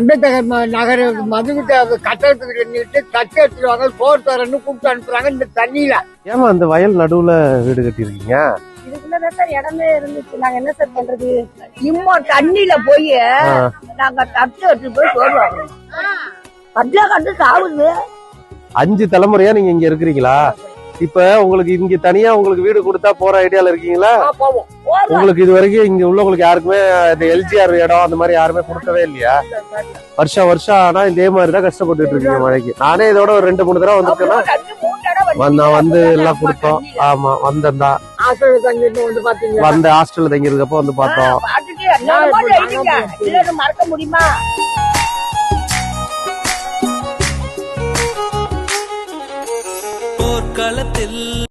அம்பேத்கர் நகர் மதுவிட்ட கட்டடத்துக்கு நின்றுட்டு தட்டு எடுத்துருவாங்க, சோறு தரன்னு கூப்பிட்டு அனுப்புறாங்க இந்த தண்ணியில. ஏமா அந்த வயல் நடுவுல வீடு கட்டிருக்கீங்க? இதுக்குள்ளதான் சார் இடமே இருந்துச்சு. நாங்க என்ன சார் பண்றது? இம்மா தண்ணியில போய் நாங்க தட்டு எடுத்து போய் சோறு வாங்கணும். கட்ல கட்டு சாவுது. 5 தலைமுறையா நீங்க இங்க இருக்கிறீங்களா? இப்ப உங்களுக்கு இங்க தனியா உங்களுக்கு வீடு கொடுத்தா போற ஐடியால இருக்கீங்களா? உங்களுக்கு இது வரைக்கும் இங்க உள்ளவங்களுக்கு யாருக்குமே இந்த எல்ஜிஆர் இடம் அந்த மாதிரி யாருமே கொடுக்கவே இல்லையா? வருஷம் வருஷம் ஆனா இதே மாதிரிதான் கஷ்டப்பட்டுட்டு இருக்கீங்க மழைக்கு. நானே இதோட ஒரு 2-3 தடவை வந்திருக்கேன்னா நான் வந்து எல்லாம் கொடுத்தோம். ஆமா வந்தேன்தான் வந்த ஹாஸ்டல்ல தங்கிருக்கப்போ வந்து பார்த்தோம். மறக்க முடியுமா? போர்க்களத்தில்